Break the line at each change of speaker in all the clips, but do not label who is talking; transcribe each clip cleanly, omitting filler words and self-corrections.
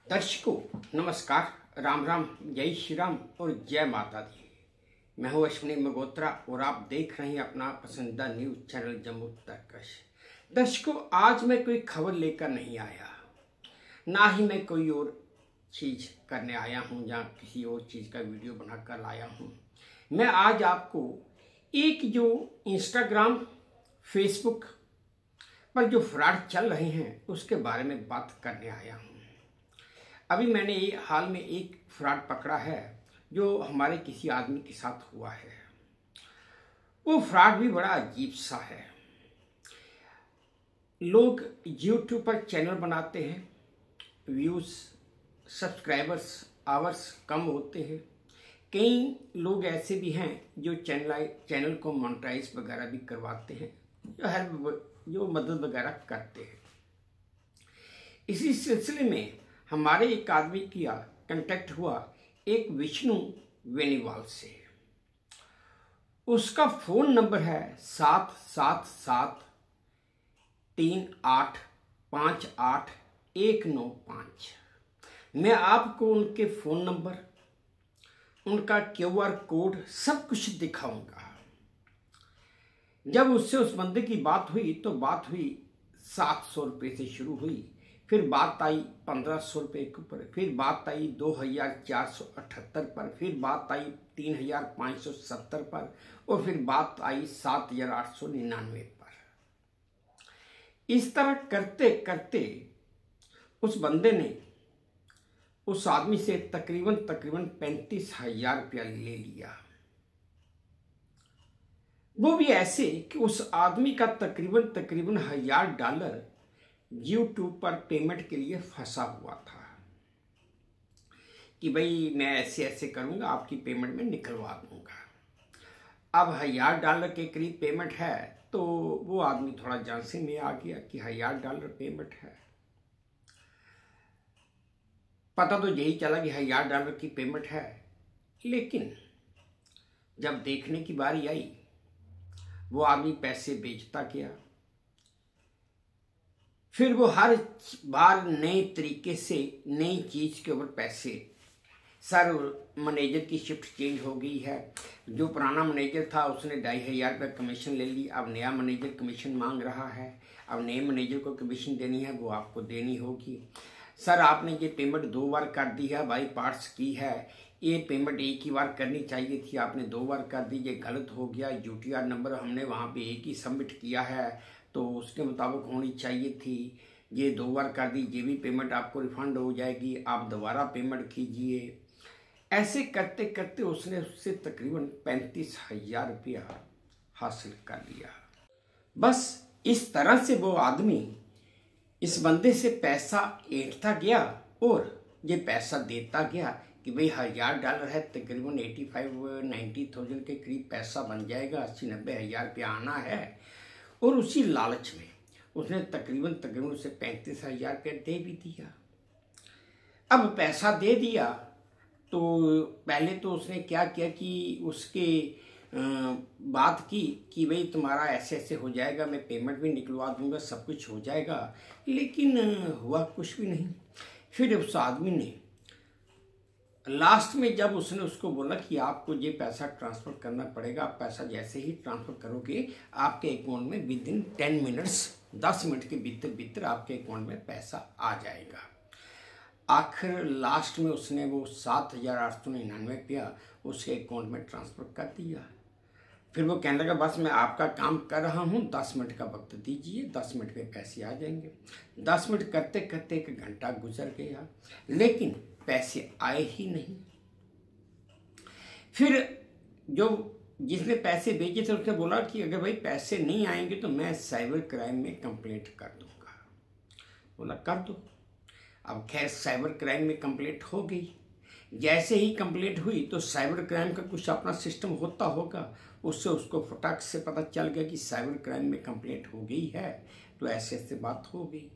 दर्शकों नमस्कार, राम राम, जय श्री राम और जय माता दी। मैं हूं अश्विनी मगोत्रा और आप देख रहे हैं अपना पसंदीदा न्यूज चैनल जम्मू तर्कश। दर्शकों, आज मैं कोई खबर लेकर नहीं आया, ना ही मैं कोई और चीज करने आया हूं या किसी और चीज का वीडियो बनाकर लाया हूं। मैं आज आपको एक जो इंस्टाग्राम फेसबुक पर जो फ्रॉड चल रहे हैं उसके बारे में बात करने आया हूं। अभी मैंने हाल में एक फ्रॉड पकड़ा है जो हमारे किसी आदमी के साथ हुआ है। वो फ्रॉड भी बड़ा अजीब सा है। लोग यूट्यूब पर चैनल बनाते हैं, व्यूज सब्सक्राइबर्स आवर्स कम होते हैं। कई लोग ऐसे भी हैं जो चैनल को मोनेटाइज वगैरह भी करवाते हैं, जो मदद वगैरह करते हैं। इसी सिलसिले में हमारे एक आदमी किया कांटेक्ट हुआ एक विष्णु वेनीवाल से। उसका फोन नंबर है 7773858195। मैं आपको उनके फोन नंबर, उनका QR कोड सब कुछ दिखाऊंगा। जब उससे उस बंदे की बात हुई तो बात हुई 700 रुपये से शुरू हुई, फिर बात आई 1500 रुपये के ऊपर, फिर बात आई 2478 पर, फिर बात आई 3570 पर और फिर बात आई 7899 पर। इस तरह करते करते उस बंदे ने उस आदमी से तकरीबन 35,000 रुपया ले लिया। वो भी ऐसे कि उस आदमी का तकरीबन $1000 यूट्यूब पर पेमेंट के लिए फंसा हुआ था कि भाई मैं ऐसे ऐसे करूंगा, आपकी पेमेंट में निकलवा दूंगा। अब $1000 के करीब पेमेंट है तो वो आदमी थोड़ा झांसे में आ गया कि $1000 पेमेंट है। पता तो यही चला कि $1000 की पेमेंट है, लेकिन जब देखने की बारी आई वो आदमी पैसे बेचता गया। फिर वो हर बार नए तरीके से नई चीज के ऊपर पैसे, सर मैनेजर की शिफ्ट चेंज हो गई है, जो पुराना मैनेजर था उसने 2500 रुपये कमीशन ले ली, अब नया मैनेजर कमीशन मांग रहा है, अब नए मैनेजर को कमीशन देनी है, वो आपको देनी होगी। सर आपने ये पेमेंट 2 बार कर दी है, बाई पार्ट्स की है, ये पेमेंट एक ही बार करनी चाहिए थी, आपने 2 बार कर दी, ये गलत हो गया। UTR नंबर हमने वहाँ पे एक ही सबमिट किया है तो उसके मुताबिक होनी चाहिए थी, ये 2 बार कर दी, ये भी पेमेंट आपको रिफंड हो जाएगी, आप दोबारा पेमेंट कीजिए। ऐसे करते करते उसने उससे तकरीबन 35,000 रुपया हासिल कर लिया। बस इस तरह से वो आदमी इस बंदे से पैसा ऐंठता गया और ये पैसा देता गया कि भाई $1000 है, तकरीबन 85-90,000 के करीब पैसा बन जाएगा, 80-90 हज़ार रुपया आना है। और उसी लालच में उसने तकरीबन उसे 35,000 रुपया दे भी दिया। अब पैसा दे दिया तो पहले तो उसने क्या किया कि उसके बात की कि भाई तुम्हारा ऐसे ऐसे हो जाएगा, मैं पेमेंट भी निकलवा दूंगा, सब कुछ हो जाएगा, लेकिन हुआ कुछ भी नहीं। फिर उस आदमी ने लास्ट में जब उसने उसको बोला कि आपको ये पैसा ट्रांसफ़र करना पड़ेगा, आप पैसा जैसे ही ट्रांसफ़र करोगे आपके अकाउंट में विदिन 10 मिनट्स, 10 मिनट के भीतर भीतर आपके अकाउंट में पैसा आ जाएगा। आखिर लास्ट में उसने वो 7,899 रुपया उसके अकाउंट में ट्रांसफ़र कर दिया। फिर वो कहने लगा बस मैं आपका काम कर रहा हूँ, 10 मिनट का वक्त दीजिए, 10 मिनट में पैसे आ जाएंगे। 10 मिनट करते करते 1 घंटा गुजर गया, लेकिन पैसे आए ही नहीं। फिर जो जिसने पैसे भेजे थे उसने बोला कि अगर भाई पैसे नहीं आएंगे तो मैं साइबर क्राइम में कंप्लेंट कर दूंगा। बोला कर दो। अब खैर साइबर क्राइम में कंप्लेंट हो गई। जैसे ही कंप्लेंट हुई तो साइबर क्राइम का कुछ अपना सिस्टम होता होगा, उससे उसको फटाक से पता चल गया कि साइबर क्राइम में कंप्लेंट हो गई है, तो ऐसे ऐसे बात हो गई।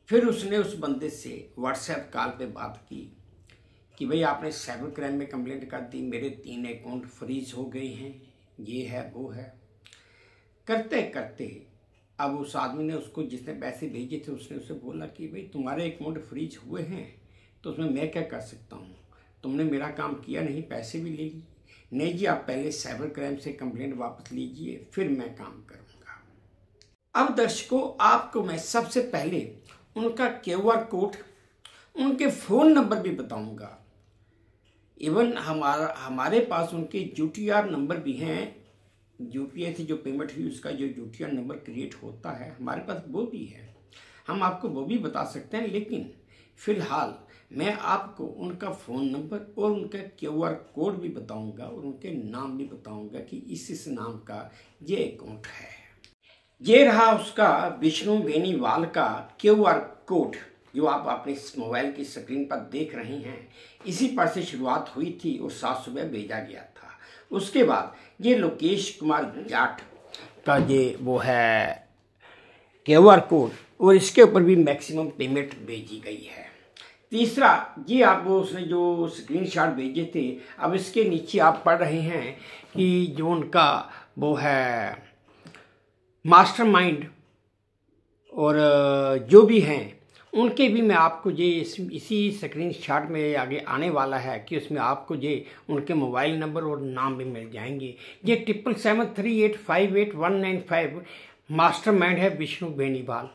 फिर उसने उस बंदे से व्हाट्सएप कॉल पे बात की कि भाई आपने साइबर क्राइम में कंप्लेंट कर दी, मेरे 3 अकाउंट फ्रीज हो गए हैं, ये है वो है। करते करते अब उस आदमी ने उसको जिसने पैसे भेजे थे उसने उसे बोला कि भाई तुम्हारे अकाउंट फ्रीज हुए हैं, तो उसमें मैं क्या कर सकता हूँ? तुमने मेरा काम किया नहीं, पैसे भी ले लिए। नहीं जी, आप पहले साइबर क्राइम से कंप्लेंट वापस लीजिए, फिर मैं काम करूँगा। अब दर्शकों, आपको मैं सबसे पहले उनका QR कोड, उनके फ़ोन नंबर भी बताऊँगा। इवन हमारे पास उनके UTR नंबर भी हैं। UPI से जो पेमेंट हुई उसका जो UTR नंबर क्रिएट होता है हमारे पास, वो भी है। हम आपको वो भी बता सकते हैं, लेकिन फिलहाल मैं आपको उनका फ़ोन नंबर और उनका QR कोड भी बताऊंगा और उनके नाम भी बताऊंगा कि इस नाम का ये अकाउंट है। ये रहा उसका विष्णु बेनीवाल का QR कोड, जो आप अपने मोबाइल की स्क्रीन पर देख रहे हैं। इसी पर से शुरुआत हुई थी और 7 सुबह भेजा गया था। उसके बाद ये लोकेश कुमार जाट का ये वो है QR कोड, और इसके ऊपर भी मैक्सिमम पेमेंट भेजी गई है। तीसरा, ये आपको उसने जो स्क्रीनशॉट भेजे थे, अब इसके नीचे आप पढ़ रहे हैं कि जो उनका वो है मास्टरमाइंड और जो भी हैं उनके भी मैं आपको ये इसी स्क्रीनशॉट में आगे आने वाला है कि उसमें आपको ये उनके मोबाइल नंबर और नाम भी मिल जाएंगे। ये 7773858195 मास्टरमाइंड है विष्णु बेनीवाल।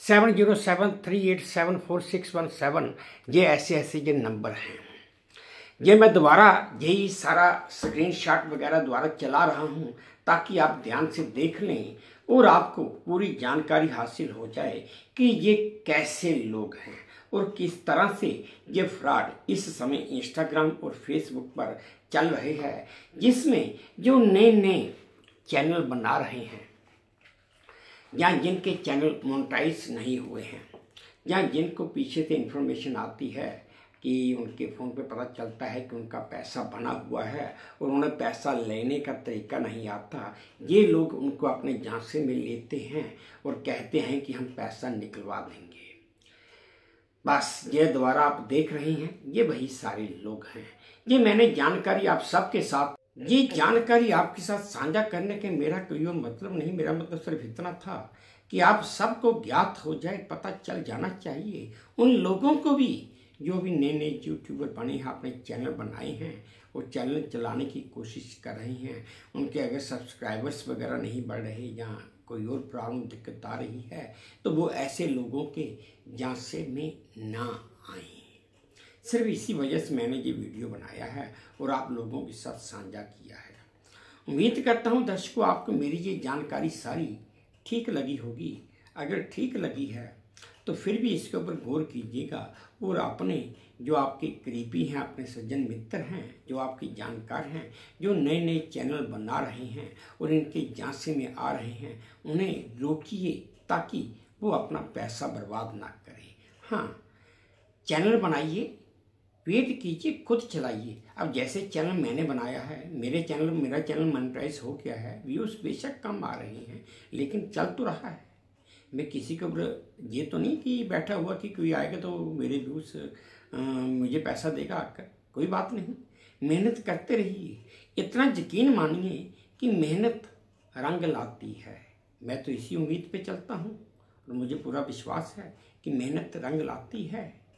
7073874617 ये ऐसे ये नंबर हैं। ये मैं दोबारा यही सारा स्क्रीनशॉट वगैरह दोबारा चला रहा हूँ ताकि आप ध्यान से देख लें और आपको पूरी जानकारी हासिल हो जाए कि ये कैसे लोग हैं और किस तरह से ये फ्रॉड इस समय इंस्टाग्राम और फेसबुक पर चल रहे हैं, जिसमें जो नए नए चैनल बना रहे हैं या जिनके चैनल मोनेटाइज नहीं हुए हैं या जिनको पीछे से इंफॉर्मेशन आती है कि उनके फ़ोन पे पता चलता है कि उनका पैसा बना हुआ है और उन्हें पैसा लेने का तरीका नहीं आता, ये लोग उनको अपने झांसे में लेते हैं और कहते हैं कि हम पैसा निकलवा देंगे। बस ये दोबारा आप देख रहे हैं, ये वही सारे लोग हैं। ये मैंने जानकारी आप सबके साथ, ये जानकारी आपके साथ साझा करने के मेरा कोई और मतलब नहीं। मेरा मतलब सिर्फ इतना था कि आप सबको ज्ञात हो जाए, पता चल जाना चाहिए उन लोगों को भी जो भी नए नए यूट्यूबर बने हैं, अपने चैनल बनाए हैं और चैनल चलाने की कोशिश कर रहे हैं। उनके अगर सब्सक्राइबर्स वगैरह नहीं बढ़ रहे या कोई और प्रॉब्लम दिक्कत आ रही है तो वो ऐसे लोगों के झांसे में ना आए। सिर्फ इसी वजह से मैंने ये वीडियो बनाया है और आप लोगों के साथ साझा किया है। उम्मीद करता हूँ दर्शकों आपको मेरी ये जानकारी सारी ठीक लगी होगी। अगर ठीक लगी है तो फिर भी इसके ऊपर गौर कीजिएगा और अपने जो आपके करीबी हैं, अपने सज्जन मित्र हैं, जो आपके जानकार हैं, जो नए नए चैनल बना रहे हैं और इनके झांसे में आ रहे हैं, उन्हें रोकिए ताकि वो अपना पैसा बर्बाद ना करें। हाँ, चैनल बनाइए, वेट कीजिए, खुद चलाइए। अब जैसे चैनल मैंने बनाया है, मेरा चैनल मोनेटाइज हो गया है, व्यूज़ बेशक कम आ रहे हैं लेकिन चल तो रहा है। मैं किसी को ये तो नहीं कि बैठा हुआ कि कोई आएगा तो मेरे व्यूज़ मुझे पैसा देगा आकर, कोई बात नहीं। मेहनत करते रहिए, इतना यकीन मानिए कि मेहनत रंग लाती है। मैं तो इसी उम्मीद पे चलता हूँ और मुझे पूरा विश्वास है कि मेहनत रंग लाती है।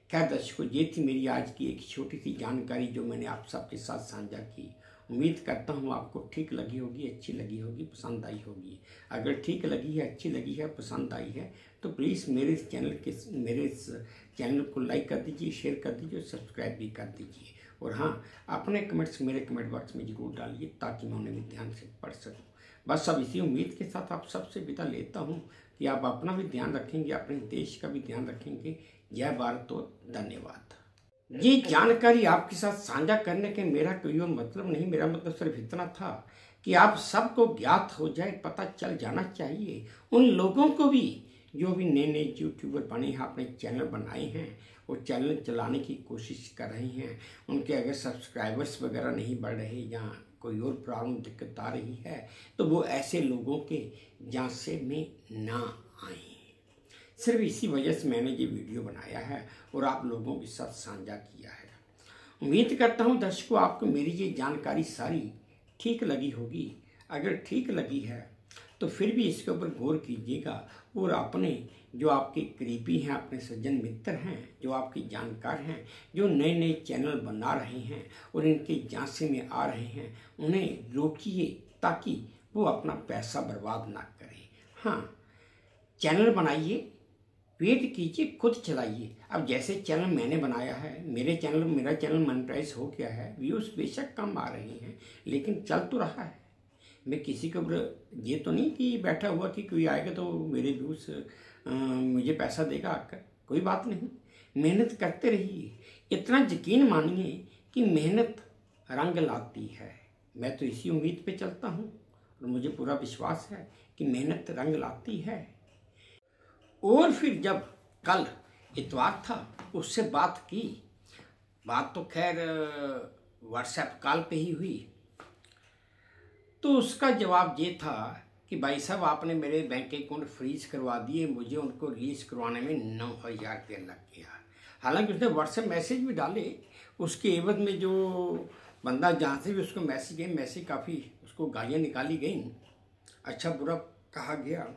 खैर दर्शकों, ये थी मेरी आज की एक छोटी सी जानकारी जो मैंने आप सबके साथ साझा की। उम्मीद करता हूँ आपको ठीक लगी होगी, अच्छी लगी होगी, पसंद आई होगी। अगर ठीक लगी है, अच्छी लगी है, पसंद आई है तो प्लीज़ मेरे इस चैनल को लाइक कर दीजिए, शेयर कर दीजिए और सब्सक्राइब भी कर दीजिए। और हाँ, अपने कमेंट्स मेरे कमेंट बॉक्स में जरूर डालिए ताकि मैं उन्हें भी ध्यान से पढ़ सकूँ। बस अब इसी उम्मीद के साथ आप सबसे विदा लेता हूँ कि आप अपना भी ध्यान रखेंगे, अपने देश का भी ध्यान रखेंगे। जय भारत और धन्यवाद। ये जानकारी आपके साथ साझा करने के मेरा कोई और मतलब नहीं। मेरा मतलब सिर्फ इतना था कि आप सबको ज्ञात हो जाए, पता चल जाना चाहिए उन लोगों को भी जो भी नए नए यूट्यूबर बने हैं, अपने चैनल बनाए हैं और चैनल चलाने की कोशिश कर रहे हैं। उनके अगर सब्सक्राइबर्स वगैरह नहीं बढ़ रहे या कोई और प्रॉब्लम दिक्कत आ रही है तो वो ऐसे लोगों के झांसे में ना आए। सिर्फ इसी वजह से मैंने ये वीडियो बनाया है और आप लोगों के साथ साझा किया है। उम्मीद करता हूँ दर्शकों आपको मेरी ये जानकारी सारी ठीक लगी होगी। अगर ठीक लगी है तो फिर भी इसके ऊपर गौर कीजिएगा और अपने जो आपके करीबी हैं, अपने सज्जन मित्र हैं, जो आपके जानकार हैं, जो नए नए चैनल बना रहे हैं और इनके झांसे में आ रहे हैं, उन्हें रोकिए ताकि वो अपना पैसा बर्बाद ना करें। हाँ, चैनल बनाइए, वेट कीजिए, खुद चलाइए। अब जैसे चैनल मैंने बनाया है, मेरा चैनल मोनेटाइज हो गया है, व्यूज़ बेशक कम आ रही हैं लेकिन चल तो रहा है। मैं किसी को ये तो नहीं कि बैठा हुआ कि कोई आएगा तो मेरे व्यूज़ मुझे पैसा देगा आकर, कोई बात नहीं। मेहनत करते रहिए, इतना यकीन मानिए कि मेहनत रंग लाती है। मैं तो इसी उम्मीद पे चलता हूँ और मुझे पूरा विश्वास है कि मेहनत रंग लाती है। और फिर जब कल इतवार था, उससे बात की, बात तो खैर व्हाट्सएप कॉल पे ही हुई, तो उसका जवाब ये था कि भाई साहब आपने मेरे बैंक अकाउंट फ्रीज करवा दिए, मुझे उनको रिलीज करवाने में 9,000 रुपया लग गया। हालांकि उसने व्हाट्सएप मैसेज भी डाले, उसके एवज में जो बंदा जहाँ से भी उसको मैसेज गए, मैसेज काफ़ी उसको गालियाँ निकाली गई, अच्छा बुरा कहा गया।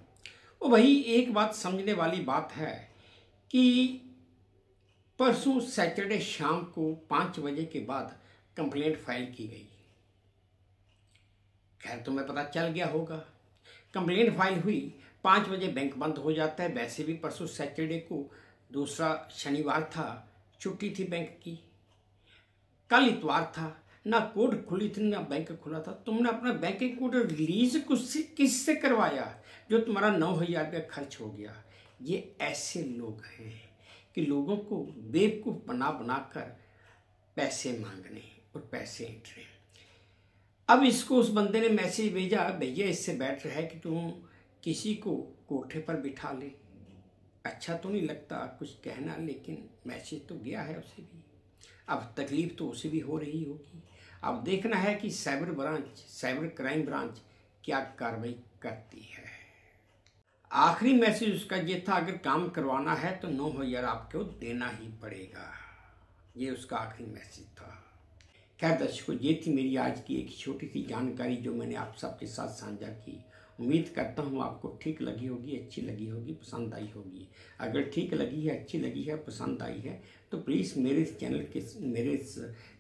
वो भाई एक बात समझने वाली बात है कि परसों सैटरडे शाम को 5 बजे के बाद कंप्लेंट फाइल की गई। खैर तुम्हें पता चल गया होगा, कंप्लेंट फाइल हुई, 5 बजे बैंक बंद हो जाता है। वैसे भी परसों सैटरडे को दूसरा शनिवार था, छुट्टी थी बैंक की। कल इतवार था, ना कोर्ट खुली थी ना बैंक खुला था। तुमने अपना बैंक अकाउंट रिलीज किससे करवाया जो तुम्हारा 9,000 रुपया खर्च हो गया? ये ऐसे लोग हैं कि लोगों को बेवकूफ़ बना बना कर पैसे मांगने और पैसे ऐंठने। अब इसको उस बंदे ने मैसेज भेजा, भैया इससे बेटर है कि तुम किसी को कोठे पर बिठा ले। अच्छा तो नहीं लगता कुछ कहना, लेकिन मैसेज तो गया है उसे भी। अब तकलीफ तो उसे भी हो रही होगी। अब देखना है कि साइबर क्राइम ब्रांच क्या कार्रवाई करती है। आखिरी मैसेज उसका ये था, अगर काम करवाना है तो 9,000 आपको देना ही पड़ेगा। ये उसका आखिरी मैसेज था। खैर दर्शकों, ये थी मेरी आज की एक छोटी सी जानकारी जो मैंने आप सबके साथ साझा की। उम्मीद करता हूँ आपको ठीक लगी होगी, अच्छी लगी होगी, पसंद आई होगी। अगर ठीक लगी है, अच्छी लगी है, पसंद आई है तो प्लीज़ मेरे इस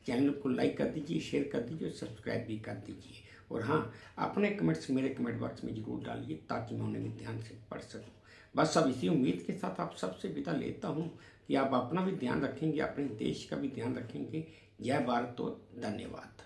चैनल को लाइक कर दीजिए, शेयर कर दीजिए और सब्सक्राइब भी कर दीजिए। और हाँ, अपने कमेंट्स मेरे कमेंट बॉक्स में जरूर डालिए ताकि मैं उन्हें भी ध्यान से पढ़ सकूँ। बस अब इसी उम्मीद के साथ आप सबसे विदा लेता हूँ कि आप अपना भी ध्यान रखेंगे, अपने देश का भी ध्यान रखेंगे। जय भारत और धन्यवाद।